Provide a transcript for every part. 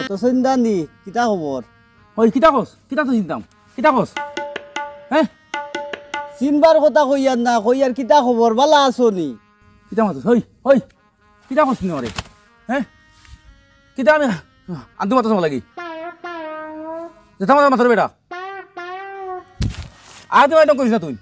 মতো চিন্তা নি কিতা খবর? ওই কিতা কস কিতা তো চিন্তাম কিতা কস হ্যাঁ চিনবার কথা কইয়ার না কইয়ার কিতা খবর বালা আছো নি? কিতা মাতো হই হই কিতা কস নি ওরে হ্যাঁ কিতা আমি আন্দু মাতো লাগি যেটা মাতো মাতো বেটা আজ তুই করিস না তুই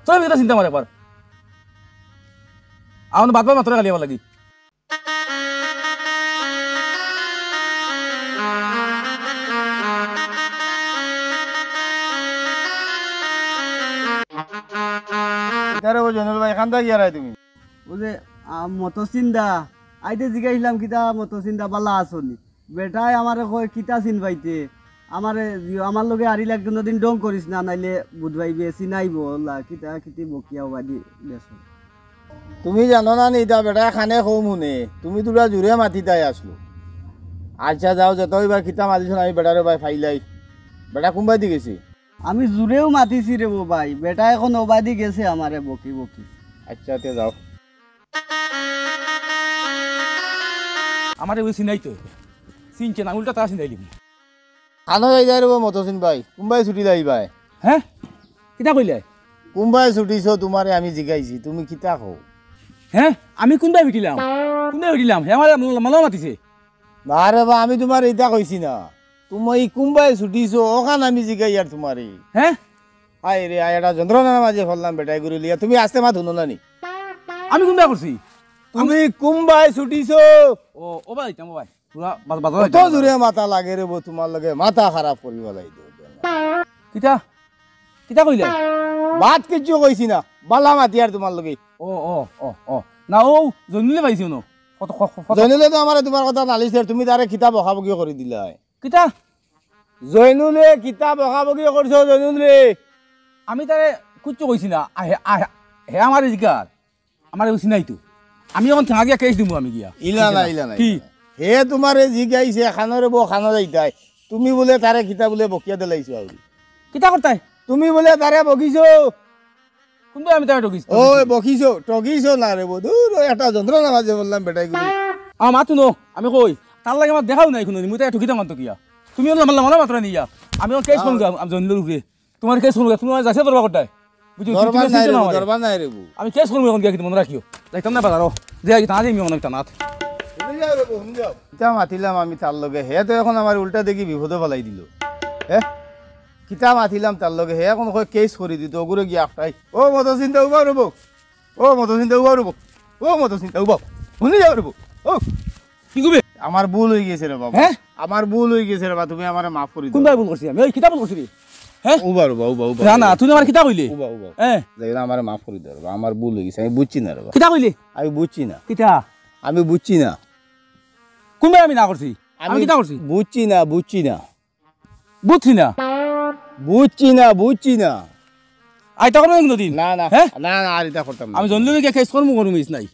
তোর কিতা চিন্তা মারে একবার আমার বাদ বাদ মাতো গালি আমার লাগি আরে ও জনুল ভাই এখান থেকে গিয়ে তুমি বুঝে মতো চিন্তা আইতে জিগাইলাম কিতা মতো চিন্তা বালা আছো নি? বেটাই আমারে কয় কিতা চিন পাইতে আমারে আমার লগে আরি লাগ দিন ডং করিস না নাইলে বুধবাইবে চিনাইব লা কিতা কিতি বকিয়াও বাদি দেছো। তুমি জানো না নি এটা বেটা খানে খৌ মুনে তুমি তোরা জোরে মাতি তাই আসলো আচ্ছা যাও যত এবার খিতা মাতিছ আমি বেটারে ভাই ফাইলাই বেটা কোনবাই দি গেছি আমি জুড়েও মাতিছি রে ভাই বেটা এখন ওবাদি গেছে আমারে বকি বকি। আচ্ছা তে যাও আমার ওই চিনাই তো চিনছে না উল্টা তারা চিনাইলি খানো যাই যাই রব মতসিন ভাই কোনবাই ছুটি যাই ভাই হ্যাঁ কিতা কইলে কোনবাই ছুটিছ তোমারে আমি জিগাইছি তুমি কিতা খৌ হ্যাঁ আমি কোনটা ভিটিলাম হে আমার মালাও মাতিছে না রে বা আমি তোমার এটা কইছি না তুমি কোনবাই ছুটিছ ওখান আমি জিগাই আর তোমারে হ্যাঁ আই রে আই এটা যন্ত্রণার মাঝে ফেললাম বেটাই গুরু লিয়া তুমি আসতে মা ধুনো না নি আমি কোনটা করছি তুমি কোনবাই ছুটিছ ও ও ভাই তাম ভাই পুরা বাজার কত জোরে মাথা লাগে রে বো তোমার লগে মাথা খারাপ করিব লাইদো কিতা কিতা কইলে বাত কিছু কইছি না বালা মাতি আর তোমার লগে ও ও ও ও না ও জন্মিলে পাইছি ন কত জয়নুলে তো আমার তোমার কথা নালিছে তুমি তারে কিতাব বখাবগি করে দিলা কিতা জয়নুলে কিতাব বখাবগি করছো জয়নুলে আমি তারে কুচ্ছু কইছি না হে আমার জিকার আমার ওই চিনাই তো আমি এখন থাকা গিয়া কেস দিমু আমি গিয়া ইলা না ইলা না কি হে তোমারে জিগাইছে খানরে বো খানো যাইতাই তুমি বলে তারে কিতাব বলে বকিয়া দিলাইছো আউরি কিতা করতাই তুমি বলে তারে বকিছো কোনটা আমি তারে ঠকিস ওই বকিছো ঠকিছো না রে বো দূর একটা যন্ত্রণা মাঝে বললাম বেটাই গুলি আমার মাতো নো আমি কই তার লাগে আমার দেখাও নাই কোনো মুই তাই ঠকিতাম মানতো কিয়া তুমি মারলাম মানা মাত্রা নিয়া আমি কেস করুন আমি জন্মের উপরে তোমার কেস করুন তুমি যাইছে দরবার করতাই দরবার নাই রে বো আমি কেস করবো এখন গিয়া কিন্তু মনে রাখিও যাইতাম না বাজারও যে আগে তা আমি মনে নাথ কিতা মাতিলাম আমি তার লগে হে তো এখন আমার উল্টা দেখি বিপদে ফেলাই দিল হে কিতা মাতিলাম তার লগে হে এখন কেস করে দিত ওগুলো গিয়ে আফটাই ও মতো চিন্তা উবাও রব ও মতো চিন্তা উবাও রব ও মতো চিন্তা উবাও শুনি যাও রব ও কি কবে আমার ভুল হয়ে গেছে রে বাবা হ্যাঁ আমার ভুল হয়ে গেছে রে বাবা তুমি আমারে মাফ করে দাও কোনটা ভুল করছি আমি ওই কিতা ভুল করছি রে হ্যাঁ উবা রব উবা উবা না না তুই আমার কিতা কইলে উবা উবা হ্যাঁ যাইলা আমারে মাফ করে দাও রবা আমার ভুল হয়ে গেছে আমি বুঝছি না রবা কিতা কইলে আমি বুঝছি না কিতা আমি বুঝছি না কোনটা আমি না করছি আমি কিতা করছি বুঝছি না বুঝছি না বুঝছি না বুঝছি না বুঝছি না আই তখন কিন্তু দিন না না হ্যাঁ না না আর এটা করতাম না আমি জন্মলে গিয়া কেস করবো কোনো মিস নাই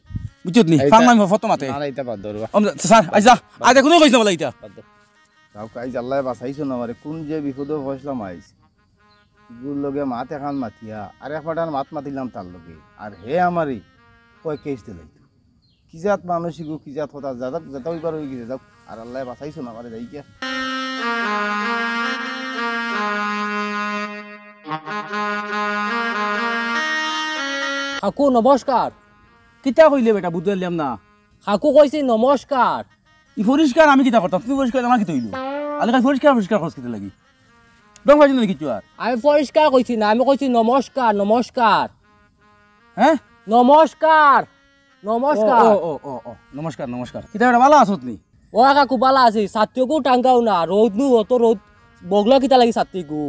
বুঝছত নি ফাং আমি ফটো মাতে না না এটা বাদ দাও রবা স্যার আইসা আই দেখুন কইছ না বলা ইটা তাও কাজ আল্লাহ বাঁচাইছো না আমারে কোন যে বিপদে ফসলাম আইস গুর লগে মাত এখন মাতিয়া আর এক পাটান মাত মাতিলাম তার লগে আর হে আমারই কয় কেস দিলাইতো কি জাত মানসিক কি জাত হতা যাক যত এবার হয়ে গেছে যাক আর আল্লাহ বাঁচাইছো না আমারে যাই গিয়া কাকু নমস্কার। কিতা কইলে বেটা বুঝলাম না কাকু কইছি নমস্কার। ই পরিষ্কার আমি কিতা করতাম তুমি পরিষ্কার আমার কি তৈল আলে পরিষ্কার পরিষ্কার খরচ কিতা লাগি ডং ভাজি না কিছু আর আমি পরিষ্কার কইছি না, আমি কইছি নমস্কার নমস্কার হ্যাঁ নমস্কার নমস্কার। ও ও ও ও নমস্কার নমস্কার কিতা বেটা ভালো আছত নি ও কাকু বালা আছে ছাত্রীকু টাঙ্গাও না রোদ নু অত রোদ বগলা কিতা লাগি ছাত্রীকু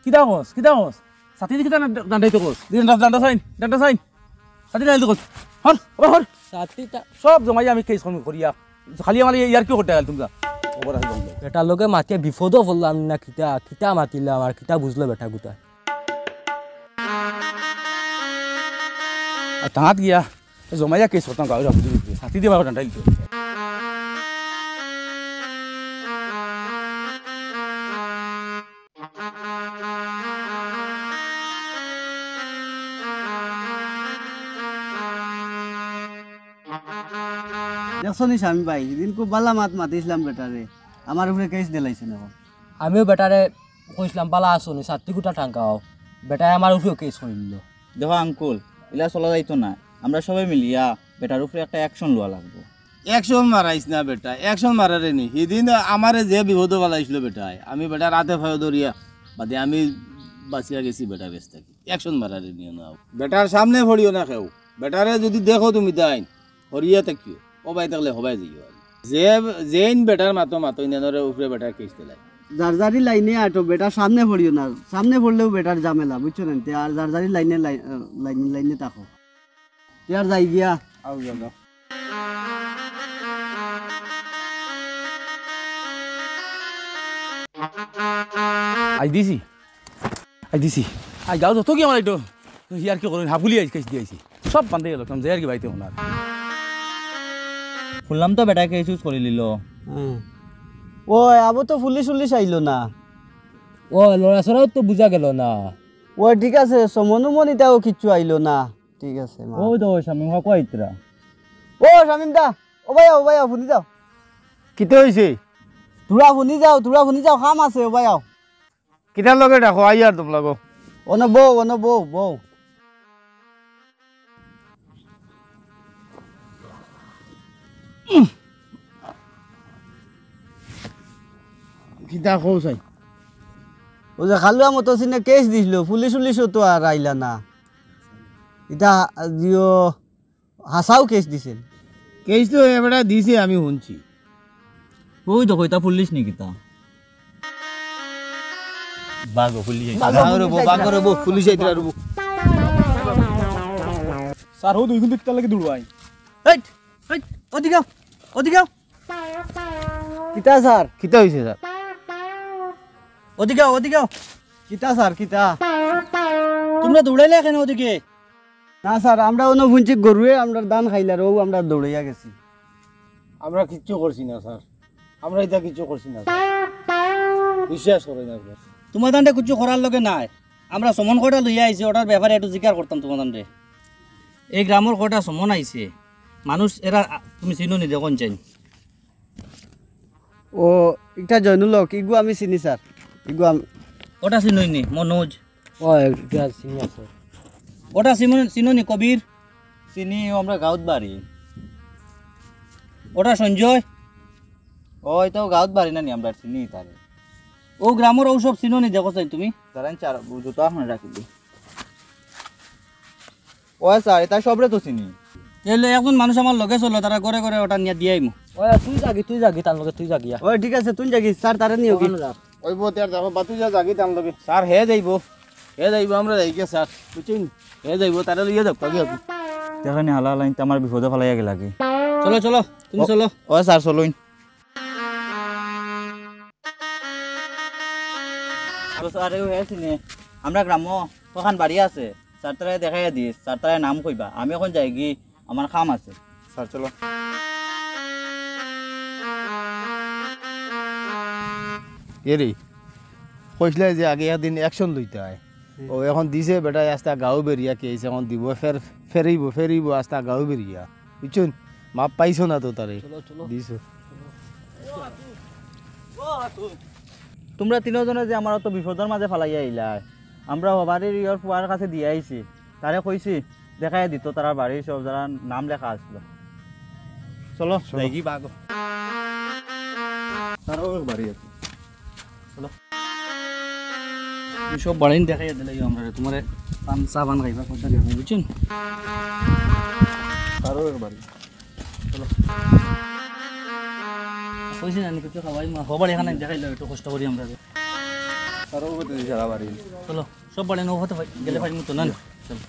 কিতা কস সাথী কিতা ডান্ডাইতে কস ডান্ডা সাইন সাথী ডান্ডাইতে কস হর হর ছাত্রীটা সব জমাই আমি কেস করিয়া খালি আমার ইয়ার কি করতে গেল তুমি ওপর আসি বেটার লগে মাতিয়া বিপদও পড়লাম না, কিতা কিতা মাতিলাম আর কিতা বুঝলো বেটা গুতা। তাঁত গিয়া জমাইয়া কেস করতাম গাঁৱৰ সাথী দিয়ে ডান্ডাইল দেখছো নি স্বামী ভাই সেদিন খুব বালা মাত মাতিছিলাম বেটারে আমার উপরে কেস দিলাইছেন এখন। আমিও বেটারে কইছিলাম বালা আসো নি 7 কোটা টাকাও বেটায় আমার উপরেও কেস করে দিল। দেখো আঙ্কুল এলা চলা যাইতো না, আমরা সবাই মিলিয়া বেটার উপরে একটা অ্যাকশন লওয়া লাগবে। অ্যাকশন মারাইস না বেটা, অ্যাকশন মারারে নি সেদিন আমারে যে বিপদ বালাইছিল বেটায়, আমি বেটা রাতে ভয় ধরিয়া বাদে আমি বাঁচিয়া গেছি বেটার কাছ থেকে। অ্যাকশন মারারে নিও না, বেটার সামনে ভরিও না কেউ। বেটারে যদি দেখো তুমি তাই হরিয়া থাকিও, সবাই থাকলে সবাই যাইও। যে যেইন বেটার মাতো ইনানোর উপরে বেটার কেস দিলাই। জারজারি লাইনে আটো বেটার সামনে পড়িও না, সামনে পড়লেও বেটার ঝামেলা বুঝছো না। তে আর জারজারি লাইনে লাইনে থাকো তে আর যাই গিয়া। আও যাও আই দিছি আই যাও যত কি আমার এইটো ইয়ার কি করেন হাফুলি আইস কেস দিয়েছি সব বান্ধে গেল যে আর কি বাইতে ওনার শুনলাম তো বেটাকে চুজ করে নিল। ওই আবো তো পুলিশ আইলো না। ও লড়াছড়াও তো বুঝা গেল না। ওই ঠিক আছে সমনুমনিতাও কিচ্ছু আইলো না। ঠিক আছে মা। ওই তো স্বামী হওয়া কয়তরা। ও শামিম দা ও ভাইয়া শুনি যাও। কিতে হইছে? তোরা শুনি যাও কাম আছে ও ভাইয়া। কিটার লগে রাখো আইয়ার তোমরা গো। অন বউ কিটা কও চাই? ও যে খালুয়া মতো সিনে কেস দিছিল পুলিশও তো আর আইলা না। এটা জিও হাসাও কেস দিছিল। কেস তো এবারে দিছে আমি শুনছি। ওই তো কইতা পুলিশ নি কিতা বাগো পুলিশ বাগরব পুলিশ আইতরা রব। স্যার ও 2 ঘন্টা তার লাগে দৌড়াই এই ওদিকে কিতা স্যার কিটা হইছে স্যার? ওদিকে কিতা স্যার কিতা? তোমরা দৌড়াইলে কেন ওদিকে? না স্যার আমরা অন্য ভুঞ্চি গরুয়ে আমরা দান খাইলার ও আমরা দৌড়াইয়া গেছি। আমরা কিচ্ছু করছি না স্যার, আমরা এটা কিচ্ছু করছি না স্যার, বিশ্বাস করেন না স্যার। তোমার দান্ডে কিছু করার লগে নাই, আমরা সমন কটা লইয়া আইছি, ওটার ব্যাপারে একটু জিজ্ঞার করতাম তোমার দান্ডে। এই গ্রামের কটা সমন আইছে মানুষ, এরা তুমি চিনো নি দেখুন চাই? ও এটা জয়নুল হক ইগু আমি চিনি স্যার। ইগু ওটা চিনোই নি মনোজ? ও এটা চিনি আছে। ওটা চিনো নি কবির? চিনি, আমরা গাঁৱত বাড়ি। ওটা সঞ্জয়? ওই তো গাঁৱত বাড়ি না নি, আমরা চিনি তারে। ও গ্রামের ঔসব চিনো নি দেখো চাই তুমি? তারা চার জুতো আপনার রাখিলি। ওই স্যার এটা সবরে তো চিনি। তাহলে এখন মানুষ আমার লগে চলো, তারা ঘরে ঘরে ওটা নিয়ে দিয়ে আইমু। ও তুই যাগি তার লগে তুই যাগিয়া। ও ঠিক আছে তুই যাগি স্যার তারে নিও কি। ওই বতে আর দেখো বাতু যা জাগি তান লগে স্যার হে যাইব আমরা যাইকে স্যার বুঝছেন, হে যাইব তারে লইয়া যাও কাগে। দেখানি হালা হালা আমার বিপদে ফেলাইয়া গেলাগে। চলো তুমি চলো। ওই স্যার চলুন। স্যারেও হে চিনি, আমরা গ্রাম্য ওখান বাড়ি আছে, স্যার তারা দেখাইয়া দিস, স্যার তারা নাম কইবা, আমি এখন যাই গি আমার কাম আছে। স্যার চলো। এরে কইসলে যে আগে একদিন অ্যাকশন লইতে হয়, ও এখন দিছে বেটা আস্তা গাঁও বেরিয়া কেস এখন দিব, ফেরিব আস্তা গাঁও বেরিয়া বুঝছেন। মাপ পাইছো না তো তারে দিছো। তোমরা তিনজনে যে আমার তো বিপদের মাঝে ফেলাইয়া আইলা, আমরা বাড়ির ইয়ার ফুয়ার কাছে দিয়ে আইছি, তারে কইছি দেখাই দিত, তারা বাড়ির সব যারা নাম লেখা আসলো। চলো যাইগি বাগো। তারও বাড়ি আছে, সব বাড়ি দেখাইয়া দিলে আমরা তোমার পান চা পান খাইবা কথা দেখো বুঝছেন। তারও বাড়ি কইছি না কিছু খাওয়াই হবার এখানে দেখাইলো, একটু কষ্ট করি আমরা। তারও সারা বাড়ি। চলো সব বাড়ি নৌ হতে গেলে পারি মতো না। চলো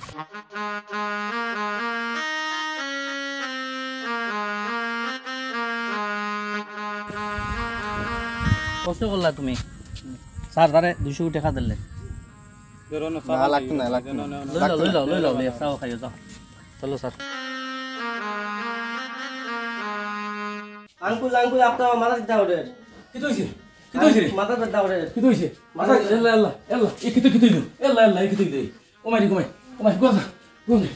কষ্ট করলা তুমি। স্যার তারে 200 টাকা দিলে। না লাগতো না লই লাও চাও খাইও যাও। চলো স্যার। আঙ্কুল আপনার মাথা দিতে হবে। কি কইছে রে মাথা দিতে হবে। কি কইছে মাথা আল্লাহ এ কি কইলো আল্লাহ এ কি কইলো ও মারি গোমাই গোসা গোমে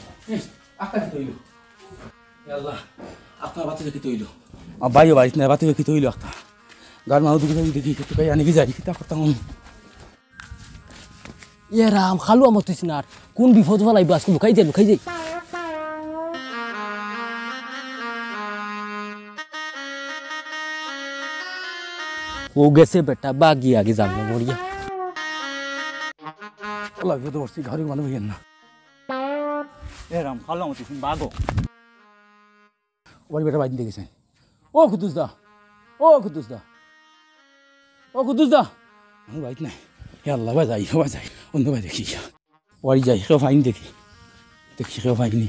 আকা কি কইলো আল্লাহ আপনার বাতি দেখি তৈল আমার বাইও বাড়িতে না বাতি দেখি তৈল একটা গার মানুষ দেখি দেখি একটু কাই আনি কি যাই কিতা করতাম আমি ইয়ে রাম খালু আমার তুই না কোন বিপদ ফেলাইব আজকে লুকাই যাই ও গেছে বেটা বাগি আগে জানবো মরিয়া লাগবে তো বসছি ঘরে মানুষ হইয়েন না এ রাম খালো মতো বাগো বাড়ি বেটা বাইন দেখেছেন ও কুদ্দুস দা ও কুদ্দুস দা ও কুদ্দুস দা আমি বাইত নাই হে আল্লাহ বা যাই অন্য ভাই দেখি বাড়ি যাই কেউ ফাইন দেখি কেউ ফাইনি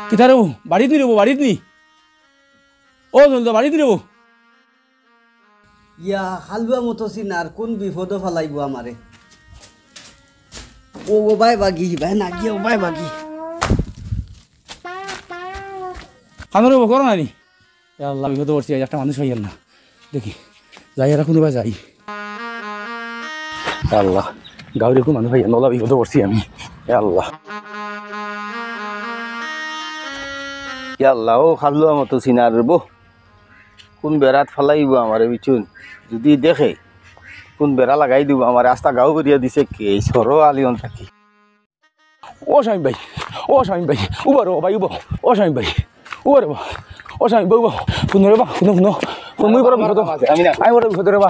কিতা রেবো বাড়িত নি রেবো বাড়িত নি ও জলদা বাড়িত নি রেবো ইয়া হালুয়া মতো চিনার কোন বিপদ ফেলাইব আমারে ও বাই বাগি ভাই না গিয়ে ও বাই বাগি খানো রেবো করো নানি হে আল্লাহ বিপদ পড়ছি একটা মানুষ হইয়েন না দেখি যাই এরা কোনো বা যাই আল্লাহ গাঁৱৰ একো মানুহ হইয়েন ওলা বিপদ পড়ছি আমি হে আল্লাহ আল্লাহ ও খাল্লুয়া মতো চিনার বো কোন বেড়াত ফেলাইব আমার বিচুন যদি দেখে কোন বেড়া লাগাই দিব আমার রাস্তা গাঁও করিয়া দিছে কে সর আলিয়ন থাকি ও স্বামী ভাই উবা রে ভাই উবা ও স্বামী ভাই উবা রে বা ও স্বামী বউ বা শুনো রে বা শুনো মুই বড় বিপদ আমি বড় বিপদ রে বা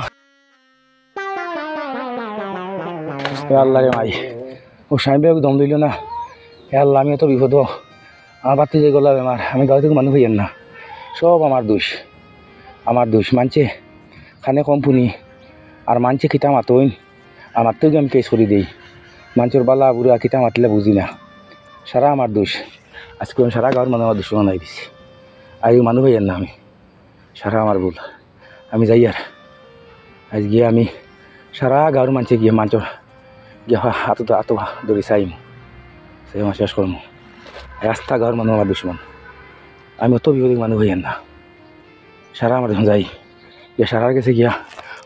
হে আল্লাহ রে ভাই ও স্বামী ভাই দম দিল না হে আল্লাহ আমি এত বিপদ আমার বাড়তে যে গলা বেমার আমি গাঁও থেকে মানুষ হইয়েন না সব আমার দোষ মানছে খানে কম পুনি আর মানছে খিতা মাতইন আমার তো আমি কেস করে দিই মানুষের বালা বুড়া খিতা মাতলে বুঝি না সারা আমার দোষ আজকে আমি সারা গাঁৱৰ মানুহ আমার দুশ্মন বানাই দিছি আর এই মানুষ হইয়েন না আমি সারা আমার ভুল আমি যাই আর আজ গিয়ে আমি সারা গাঁৱৰ মানুষে গিয়ে মানুষের গিয়ে হাত ধরে চাইম সেই আমার শেষ করবো রাস্তা গাঁৱৰ মানুহ আমার দুশ্মন আমি অত বিপদী মানুষ হইয়েন না সারা আমার যখন যাই গিয়া সারার কাছে গিয়া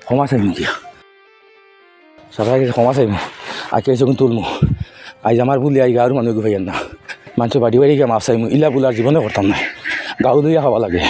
ক্ষমা চাইমু গিয়া সারার কাছে ক্ষমা চাইমু আগে যখন তুলমু আজ আমার ভুলি আজ গাঁৱৰ মানুহ ভাইয়েন না মানুষ বাড়ি গিয়া মাছ চাইমু ইলা বুলার জীবনে করতাম না গাঁও লইয়া খাওয়া লাগে